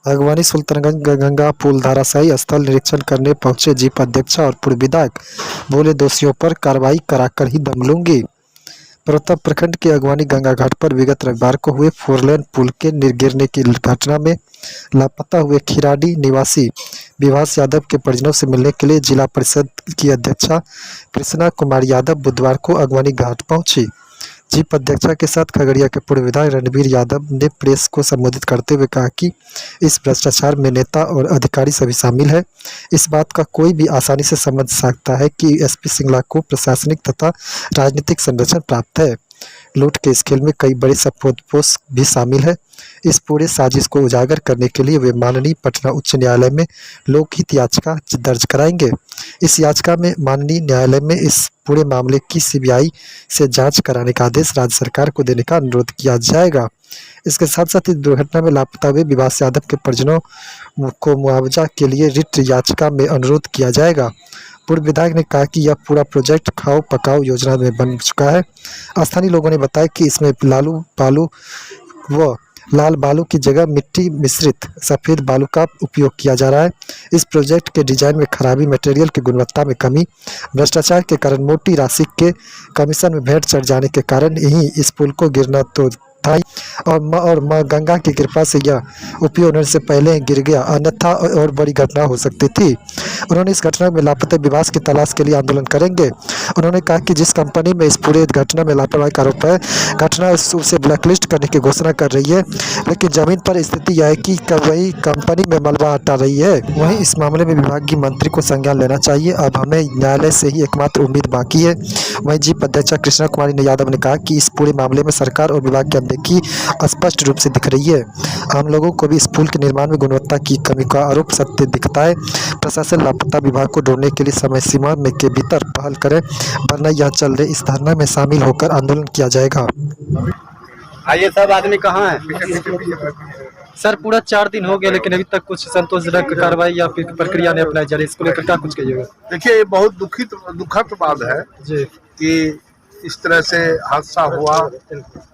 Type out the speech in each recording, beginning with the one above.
बागवानी सुल्तानगंज गंगा पुल धराशायी स्थल निरीक्षण करने पहुंचे जीप अध्यक्ष और पूर्व विधायक, बोले दोषियों पर कार्रवाई कराकर ही दम लूंगी। प्रताप प्रखंड के अगवानी गंगा घाट पर विगत रविवार को हुए फोरलेन पुल के गिरने की घटना में लापता हुए खिराडी निवासी विभास यादव के परिजनों से मिलने के लिए जिला परिषद की अध्यक्षा कृष्णा कुमार यादव बुधवार को अगवानी घाट पहुंची। जीप अध्यक्षा के साथ खगड़िया के पूर्व विधायक रणबीर यादव ने प्रेस को संबोधित करते हुए कहा कि इस भ्रष्टाचार में नेता और अधिकारी सभी शामिल है। इस बात का कोई भी आसानी से समझ सकता है कि एसपी सिंगला को प्रशासनिक तथा राजनीतिक संरक्षण प्राप्त है। लूट के इस खेल में कई बड़े सपोष भी शामिल है। इस पूरे साजिश को उजागर करने के लिए वे माननीय पटना उच्च न्यायालय में लोकहित याचिका दर्ज कराएंगे। इस याचिका में माननीय न्यायालय में इस पूरे मामले की सीबीआई से जांच कराने का आदेश राज्य सरकार को देने का अनुरोध किया जाएगा। इसके साथ साथ इस दुर्घटना में लापता हुए विभास यादव के परिजनों को मुआवजा के लिए रिट याचिका में अनुरोध किया जाएगा। पूर्व विधायक ने कहा कि यह पूरा प्रोजेक्ट खाओ पकाओ योजना में बन चुका है। स्थानीय लोगों ने बताया कि इसमें लाल बालू की जगह मिट्टी मिश्रित सफ़ेद बालू का उपयोग किया जा रहा है। इस प्रोजेक्ट के डिजाइन में खराबी, मटेरियल की गुणवत्ता में कमी, भ्रष्टाचार के कारण मोटी राशि के कमीशन में भेंट चढ़ जाने के कारण ही इस पुल को गिरना तो था ही और माँ गंगा की कृपा से यह उपयोग होने से पहले ही गिर गया, अन्यथा और बड़ी घटना हो सकती थी। उन्होंने इस घटना में लापता विभास की तलाश के लिए आंदोलन करेंगे। उन्होंने कहा कि जिस कंपनी में इस पूरे घटना में लापरवाही का आरोप है, घटना उसे ब्लैकलिस्ट करने की घोषणा कर रही है, लेकिन जमीन पर स्थिति यह है कि वही कंपनी में मलबा हटा रही है। वहीं इस मामले में विभागीय मंत्री को संज्ञान लेना चाहिए। अब हमें न्यायालय से ही एकमात्र उम्मीद बाकी है। वहीं जीप अध्यक्षा कृष्णा कुमारी यादव ने कहा कि इस पूरे मामले में सरकार और विभाग की अनदेखी स्पष्ट रूप से दिख रही है। आम लोगों को भी इस पुल के निर्माण में गुणवत्ता की कमी का आरोप सत्य दिखता है। प्रशासन लापता विभाग को ढूंढने के लिए समय सीमा में के भीतर पहल करे, वरना यह चल रहे इस धरना में शामिल होकर आंदोलन किया जाएगा। आइए, सब आदमी कहाँ है? सर, पूरा 4 दिन हो गया, लेकिन अभी तक कुछ संतोषजनक कार्रवाई या फिर प्रक्रिया नहीं अपनाई जा रही। इसको लेकर क्या कुछ कहिएगा? देखिए, ये बहुत दुखद बात है जी कि इस तरह से हादसा हुआ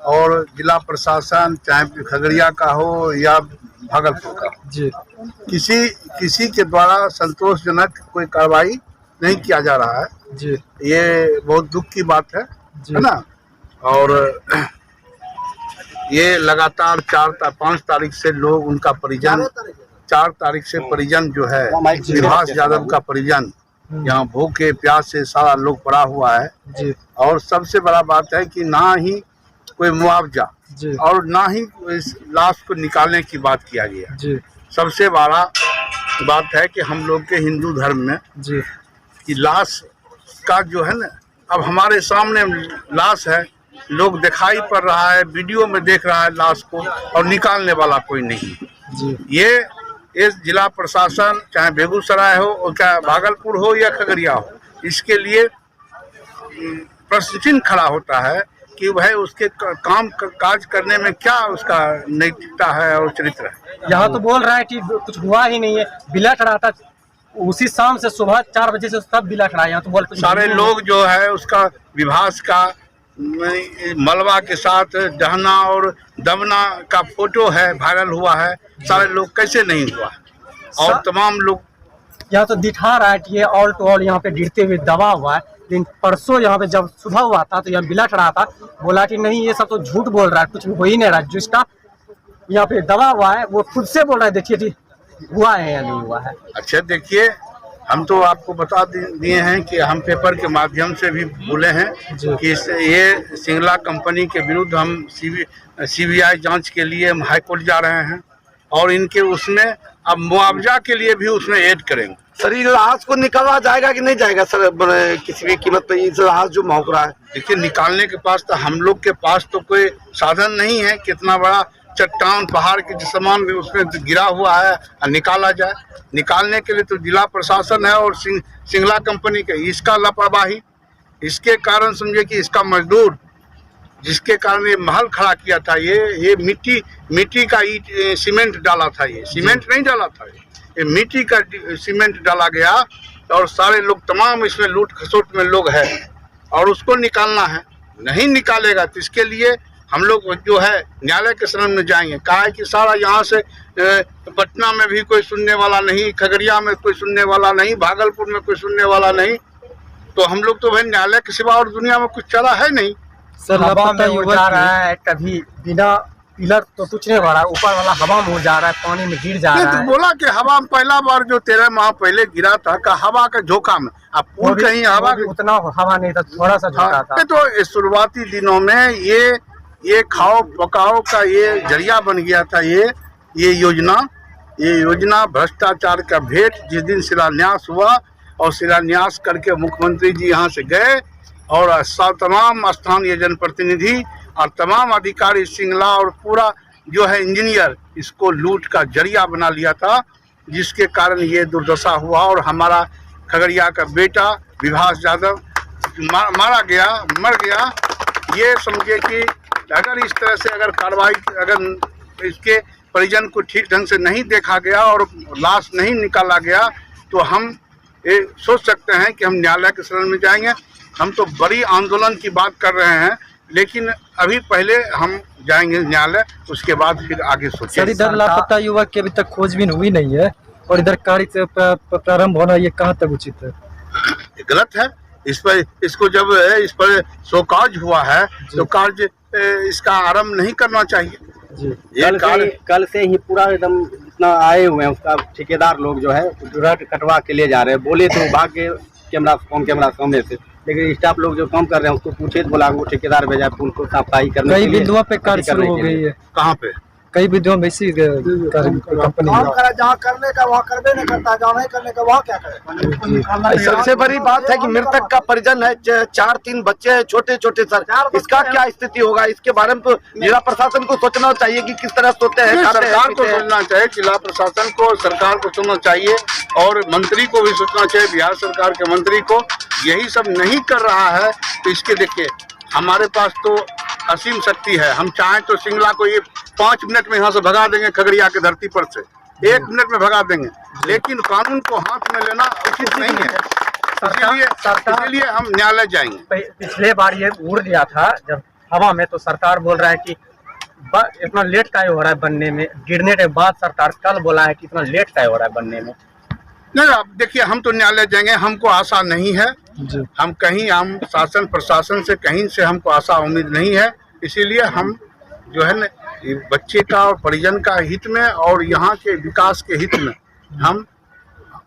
और जिला प्रशासन, चाहे खगड़िया का हो या भागलपुर का, जी किसी के द्वारा संतोषजनक कोई कार्रवाई नहीं किया जा रहा है। जी ये बहुत दुख की बात है ना। और ये लगातार 5 तारीख से लोग, उनका परिजन, 4 तारीख से परिजन जो है विभास यादव का परिजन यहाँ भूखे प्यास से सारा लोग पड़ा हुआ है जी। और सबसे बड़ा बात है कि ना ही कोई मुआवजा और ना ही इस लाश को निकालने की बात किया गया जी। सबसे बड़ा बात है कि हम लोग के हिंदू धर्म में जी कि लाश का जो है ना, अब हमारे सामने लाश है, लोग दिखाई पड़ रहा है, वीडियो में देख रहा है लाश को, और निकालने वाला कोई नहीं जी। ये जिला प्रशासन, चाहे बेगूसराय हो और चाहे भागलपुर हो या खगड़िया हो, इसके लिए प्रश्न चिन्ह खड़ा होता है कि वह उसके काज करने में क्या उसका नैतिकता है और चरित्र है। यहाँ तो बोल रहा है कि कुछ हुआ ही नहीं है, बिला चढ़ा था उसी शाम से, सुबह 4 बजे से सब बिला चढ़ा। यहाँ तो बोल सारे लोग जो है उसका विभास का मलबा के साथ दहना और दबना का फोटो है, वायरल हुआ है। सारे लोग कैसे नहीं हुआ, और तमाम लोग यहाँ तो दिखा रहा है कि ये ऑल टू ऑल यहाँ पे गिरते हुए दबा हुआ है। लेकिन परसों यहाँ पे जब सुबह हुआ था तो यहाँ बिला चढ़ा था, बोला कि नहीं ये सब तो झूठ बोल रहा है, कुछ हो ही नहीं रहा। जिसका यहाँ पे दबा हुआ है वो खुद से बोल रहा है, देखिए जी हुआ है या नहीं हुआ है। अच्छा, देखिए, हम तो आपको बता दिए हैं कि हम पेपर के माध्यम से भी बोले हैं कि ये सिंगला कंपनी के विरुद्ध हम सीबीआई जांच के लिए हम हाईकोर्ट जा रहे हैं, और इनके उसमें अब मुआवजा के लिए भी उसमें ऐड करेंगे। सर, ये लाश को निकाला जाएगा कि नहीं जाएगा सर, किसी भी कीमत पे? ये लाश जो महक रहा है, देखिए, निकालने के पास तो हम लोग के पास तो कोई साधन नहीं है। कितना बड़ा चट्टान पहाड़ के समान भी उसमें गिरा हुआ है, और निकाला जाए। निकालने के लिए तो जिला प्रशासन है और सिंगला कंपनी के, इसका लापरवाही, इसके कारण समझे कि इसका मजदूर जिसके कारण ये महल खड़ा किया था, ये मिट्टी का ईट सीमेंट डाला था। ये सीमेंट नहीं डाला था, ये मिट्टी का सीमेंट डाला गया, और सारे लोग तमाम इसमें लूट खसोट में लोग हैं, और उसको निकालना है। नहीं निकालेगा तो इसके लिए हम लोग जो है न्यायालय के शरण में जाएंगे। कहा है कि सारा यहाँ से पटना में भी कोई सुनने वाला नहीं, खगड़िया में कोई सुनने वाला नहीं, भागलपुर में कोई सुनने वाला नहीं, तो हम लोग तो भाई न्यायालय के सिवा और दुनिया में कुछ चला है नहीं। सर हवा में उड़ जा रहा है, कभी बिना पिलर तो कुछ नहीं हो रहा है, ऊपर वाला हवा में उड़ जा रहा है, पानी में गिर जा रहा तो है। बोला कि हवा में पहला बार जो 13 माह पहले गिरा था का हवा का झोंका में, अब पुल कहीं हवा उतना हवा नहीं था, थोड़ा सा झोंका था। तो शुरुआती दिनों में ये खाओ पकाओ का ये जरिया बन गया था। ये योजना भ्रष्टाचार का भेंट जिस दिन शिलान्यास हुआ और शिलान्यास करके मुख्यमंत्री जी यहाँ से गए और तमाम स्थानीय जनप्रतिनिधि और तमाम अधिकारी सिंगला और पूरा जो है इंजीनियर इसको लूट का जरिया बना लिया था, जिसके कारण ये दुर्दशा हुआ और हमारा खगड़िया का बेटा विभास यादव मर गया। ये समझे कि अगर इस तरह से अगर कार्रवाई, अगर इसके परिजन को ठीक ढंग से नहीं देखा गया और लाश नहीं निकाला गया तो हम ये सोच सकते हैं कि हम न्यायालय के शरण में जाएंगे। हम तो बड़ी आंदोलन की बात कर रहे हैं, लेकिन अभी पहले हम जाएंगे न्यायालय, उसके बाद फिर आगे सोचेंगे। सर इधर लापता युवक की अभी तक खोजबीन हुई नहीं है और इधर कार्य से प्रारंभ होना ये कहाँ तक उचित है? गलत है। इसको जब इस पर शोकाज हुआ है तो कार्य इसका आरंभ नहीं करना चाहिए जी। कल से ही पूरा एकदम जितना आए हुए हैं उसका ठेकेदार लोग जो है रट कटवा के ले जा रहे हैं। बोले तो भाग के कैमरा सामने से, लेकिन स्टाफ लोग जो काम कर रहे हैं उसको पूछे तो बोला वो ठेकेदार भेजा पुल को सफाई करने के लिए। कई बिंदुओं पे कार्य शुरू हो गई है। कहाँ पे? कई बिंदुओं में इसी कंपनी जहाँ करने का वहाँ करबे नहीं करता, जहाँ नहीं करने का वहाँ क्या करे। सबसे बड़ी बात है कि मृतक का परिजन है, 4-3 बच्चे हैं छोटे छोटे। सर इसका क्या स्थिति होगा, इसके बारे में तो जिला प्रशासन को सोचना चाहिए कि किस तरह सोते हैं। सरकार को सोचना चाहिए, जिला प्रशासन को, सरकार को सोचना चाहिए और मंत्री को भी सोचना चाहिए, बिहार सरकार के मंत्री को। यही सब नहीं कर रहा है तो इसके देखिए हमारे पास तो असीम शक्ति है। हम चाहें तो सिंगला को ये 5 मिनट में यहाँ से भगा देंगे, खगड़िया की धरती पर से 1 मिनट में भगा देंगे, लेकिन कानून को हाथ में लेना उचित नहीं है। इसीलिए हम न्यायालय जाएंगे। पिछले बार ये उड़ गया था जब हवा में, तो सरकार बोल रहा है कि इतना लेट का हो रहा है बनने में। गिरने के बाद सरकार कल बोला है कि इतना लेट का हो रहा है बनने में। नहीं, अब देखिए हम तो न्यायालय जाएंगे, हमको आशा नहीं है। हम शासन प्रशासन से कहीं से हमको आशा उम्मीद नहीं है। इसीलिए हम जो है न बच्चे का और परिजन का हित में और यहाँ के विकास के हित में हम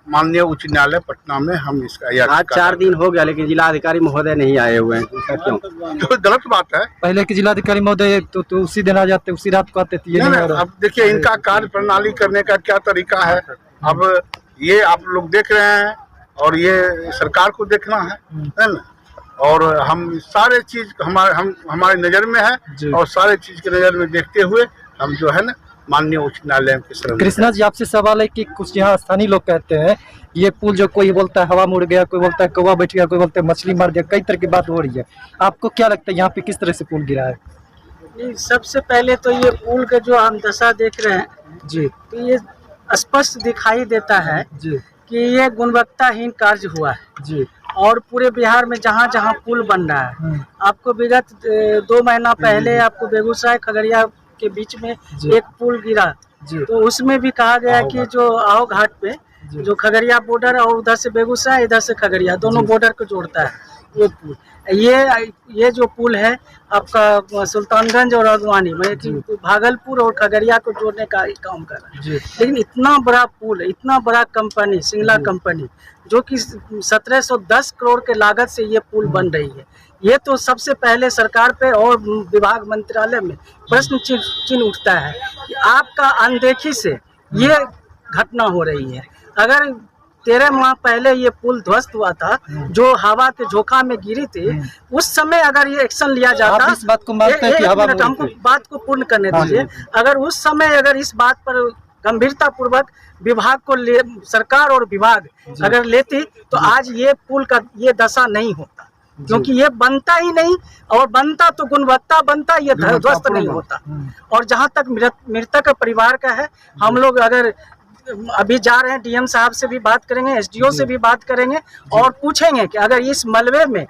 माननीय उच्च न्यायालय पटना में हम इसका आज 4 दिन हो गया लेकिन जिलाधिकारी महोदय नहीं आए हुए हैं, क्यों? तो गलत बात है। पहले के जिलाधिकारी महोदय तो उसी दिन आ जाते, उसी रात को आते थे। ये नहीं। अब देखिए इनका कार्य प्रणाली करने का क्या तरीका है, अब ये आप लोग देख रहे हैं और ये सरकार को देखना है ना। और हम सारे चीज हमारे नजर में है और सारे चीज के नजर में देखते हुए हम जो है ना माननीय उच्च न्यायालय के शरण। कृष्णा जी आपसे सवाल है कि कुछ यहाँ स्थानीय लोग कहते हैं ये पुल जो कोई बोलता है हवा में उड़ गया, कोई बोलता है कौवा बैठ गया, कोई बोलता है मछली मार दिया, कई तरह की बात हो रही है। आपको क्या लगता है यहाँ पे किस तरह से पुल गिरा है? सबसे पहले तो ये पुल के जो हम दशा देख रहे हैं जी, तो ये स्पष्ट दिखाई देता है जी कि ये गुणवत्ताहीन कार्य हुआ है जी। और पूरे बिहार में जहाँ जहाँ पुल बन रहा है, आपको विगत 2 महीना पहले आपको बेगूसराय खगड़िया के बीच में एक पुल गिरा, तो उसमें भी कहा गया कि जो आओ घाट पे जो खगड़िया बॉर्डर और उधर से बेगूसराय इधर से खगड़िया दोनों बॉर्डर को जोड़ता है ये पुल। ये जो पुल है आपका सुल्तानगंज और अगवानी मतलब भागलपुर और खगड़िया को जोड़ने का काम कर रहा है। लेकिन इतना बड़ा पुल, इतना बड़ा कंपनी सिंगला कंपनी जो कि 1710 करोड़ के लागत से ये पुल बन रही है, ये तो सबसे पहले सरकार पे और विभाग मंत्रालय में प्रश्न चिन्ह उठता है कि आपका अनदेखी से ये घटना हो रही है। अगर 13 माह पहले ये पुल ध्वस्त हुआ था जो हवा के झोंका में गिरी थी, उस समय अगर ये एक्शन लिया जाता, आप इस बात को मानते हैं कि हवा में हमको बात को पूर्ण करने दीजिए। अगर उस समय अगर इस बात पर गंभीरता पूर्वक विभाग को सरकार और विभाग अगर लेती तो आज ये पुल का ये दशा नहीं होता, क्योंकि ये बनता ही नहीं, और बनता तो गुणवत्ता बनता, ये ध्वस्त नहीं होता। और जहाँ तक मृतक परिवार का है, हम लोग अगर अभी जा रहे हैं डीएम साहब से भी बात करेंगे, एसडीओ से भी बात करेंगे और पूछेंगे कि अगर इस मलबे में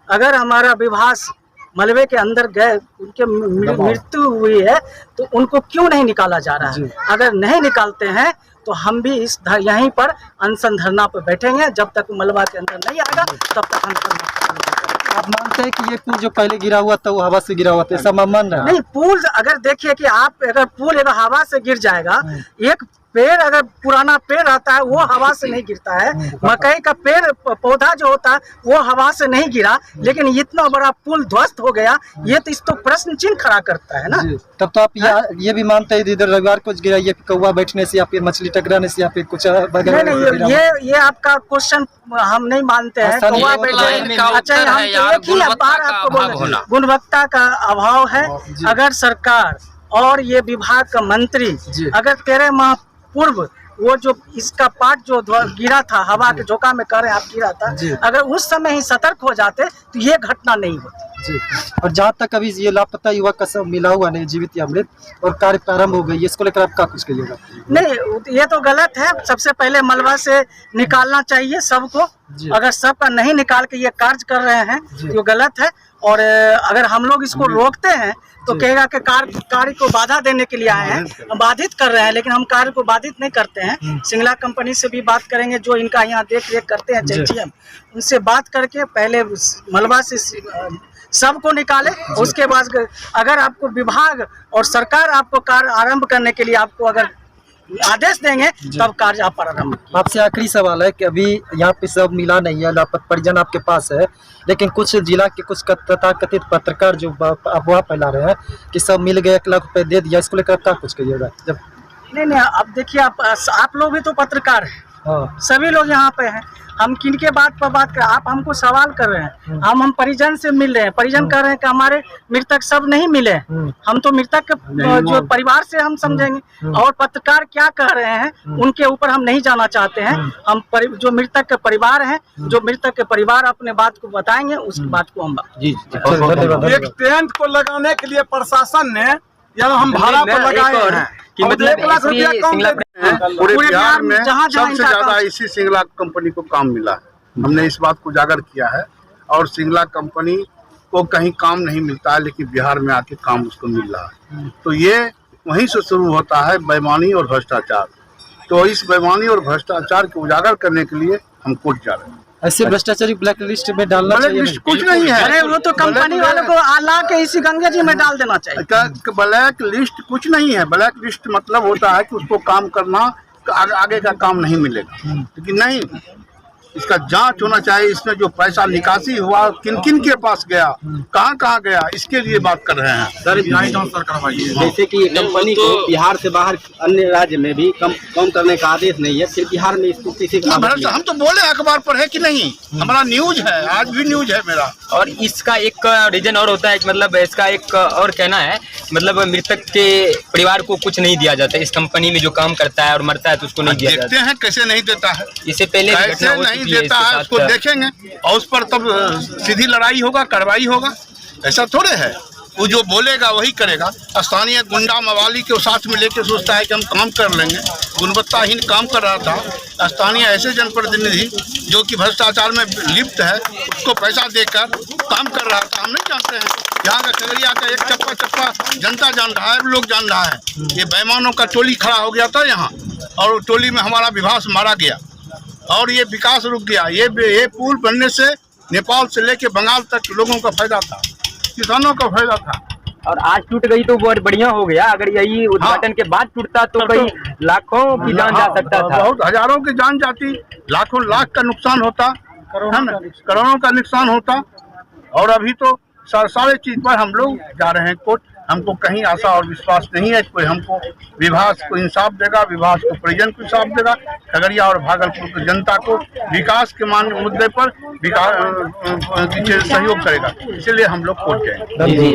अगर हमारा विभास मलबे के अंदर गए, उनके मृत्यु हुई है, तो उनको क्यों नहीं निकाला जा रहा है? अगर नहीं निकालते हैं तो हम भी यहीं पर अनशन धरना पर बैठेंगे। जब तक मलबा के अंदर नहीं आएगा तब तक हम धरना। आप मानते हैं कि ये पुल जो पहले गिरा हुआ था वो हवा से गिरा हुआ था, ऐसा मान रहा है? नहीं, पुल अगर देखिए कि आप अगर पुल अगर हवा से गिर जाएगा, एक पेड़ अगर पुराना पेड़ रहता है वो हवा से नहीं गिरता है, मकई का पेड़ पौधा जो होता है वो हवा से नहीं गिरा, लेकिन इतना बड़ा पुल ध्वस्त हो गया, ये तो इस तो प्रश्न चिन्ह खड़ा करता है ना। तब तो आप ये भी मानते हैं इधर रविवार को गिरा, ये कौवा बैठने से या फिर मछली टकराने से या फिर कुछ नहीं, ये आपका क्वेश्चन हम नहीं मानते हैं। कौवा बैठने, अच्छा हम एक ही बार आपको बोल, गुणवत्ता का अभाव है। अगर सरकार और ये विभाग का मंत्री अगर 13 माह पूर्व वो जो इसका पार्ट जो गिरा था, हवा के झोंका में कह रहे हैं आप गिरा था, अगर उस समय ही सतर्क हो जाते तो ये घटना नहीं होती जी। और जहाँ तक अभी ये लापता युवक का सब मिला हुआ नहीं, जीवित या मृत, और कार्य प्रारंभ हो गई, इसको लेकर आप क्या कुछ कहिएगा? नहीं, ये तो गलत है। सबसे पहले मलबा से निकालना चाहिए सबको। अगर सबका नहीं निकाल के ये कार्य कर रहे हैं तो गलत है। और अगर हम लोग इसको रोकते हैं तो कहेगा कि कार्य को बाधा देने के लिए आए हैं, बाधित कर रहे हैं, लेकिन हम कार्य को बाधित नहीं करते हैं। सिंगला कंपनी से भी बात करेंगे, जो इनका यहाँ देख रेख करते हैं JTM, उनसे बात करके पहले मलबा से सबको निकाले। उसके बाद अगर आपको विभाग और सरकार आपको कार्य आरंभ करने के लिए आपको अगर आदेश देंगे तब कार्य आप आरंभ। आपसे आखिरी सवाल है कि अभी यहाँ पे सब मिला नहीं है, लापता परिजन आपके पास है, लेकिन कुछ जिला के कुछ तथाकथित पत्रकार जो अफवाह फैला रहे हैं कि सब मिल गए, 1 लाख रुपए दे दिया, इसको लेकर क्या कुछ कहिएगा? जब नहीं, अब देखिए आप लोग भी तो पत्रकार हैं। हाँ। सभी लोग यहाँ पे हैं। हम किनके बात पर बात कर, आप हमको सवाल कर रहे हैं, हम परिजन से मिल रहे हैं। परिजन कह रहे हैं कि हमारे मृतक सब नहीं मिले, हम तो मृतक जो परिवार से हम समझेंगे। और पत्रकार क्या कह रहे हैं उनके ऊपर हम नहीं जाना चाहते हैं। हम जो मृतक के परिवार हैं, जो मृतक के परिवार अपने बात को बताएंगे, उस बात को हम एक टेंट को लगाने के लिए प्रशासन ने या हम भाड़ा पर लगाए हैं कि मतलब 1 लाख रुपया कम पूरे बिहार में जहाँ सबसे ज्यादा इसी सिंगला कंपनी को काम मिला है। हमने इस बात को उजागर किया है। और सिंगला कंपनी को कहीं काम नहीं मिलता है, लेकिन बिहार में आके काम उसको मिल रहा है। तो ये वहीं से शुरू होता है, बेईमानी और भ्रष्टाचार। तो इस बेईमानी और भ्रष्टाचार को उजागर करने के लिए हम कोर्ट जा रहे हैं। ऐसे भ्रष्टाचारी ब्लैक लिस्ट में डालना चाहिए? कुछ नहीं है। अरे वो तो कंपनी वालों को ला के इसी गंगा जी में डाल देना चाहिए। ब्लैक लिस्ट कुछ नहीं है। ब्लैक लिस्ट मतलब होता है कि उसको काम करना, आगे का काम नहीं मिलेगा। लेकिन नहीं, इसका जांच होना चाहिए। इसमें जो पैसा निकासी हुआ किन किन के पास गया, कहाँ कहाँ गया, इसके लिए बात कर रहे हैं। जैसे कि कंपनी को बिहार से बाहर अन्य राज्य में भी कम करने का आदेश नहीं है, फिर बिहार में इसको किसी का हम तो बोले अखबार पर है कि नहीं, हमारा न्यूज है, आज भी न्यूज है मेरा। और इसका एक रीजन और होता है, मतलब इसका एक और कहना है, मतलब मृतक के परिवार को कुछ नहीं दिया जाता। इस कंपनी में जो काम करता है और मरता है तो उसको नहीं दिया जाता। देखते हैं कैसे नहीं देता है, इससे पहले कैसे नहीं देता है उसको देखेंगे, और उस पर तब सीधी लड़ाई होगा, कार्रवाई होगा। ऐसा थोड़े है, वो जो बोलेगा वही करेगा। स्थानीय गुंडा मवाली के साथ में लेके सोचता है कि हम काम कर लेंगे, गुणवत्ताहीन काम कर रहा था। स्थानीय ऐसे जनप्रतिनिधि जो कि भ्रष्टाचार में लिप्त है, उसको पैसा देकर काम कर रहा था। हम नहीं जानते हैं, यहाँ का खगड़िया का एक चप्पा चप्पा जनता जान रहा है, लोग जान रहा है। ये बेईमानों का टोली खड़ा हो गया था यहाँ, और टोली में हमारा विभास मारा गया और ये विकास रुक गया। ये पुल बनने से नेपाल से लेके बंगाल तक लोगों का फायदा था, किसानों का फायदा था। और आज टूट गई तो बहुत बढ़िया हो गया। अगर यही उद्घाटन के बाद टूटता तो कई लाखों की जान जा सकता था। बहुत हजारों की जान जाती, लाखों लाख का नुकसान होता, करोड़ों का नुकसान होता। और अभी तो सारे चीज पर हम लोग जा रहे हैं कोर्ट। हमको कहीं आशा और विश्वास नहीं है कोई हमको विभाग को इंसाफ देगा, विभाग को परिजन को इंसाफ देगा, खगड़िया और भागलपुर की जनता को विकास के मुद्दे पर सहयोग करेगा। इसलिए हम लोग कोर्ट जाएंगे।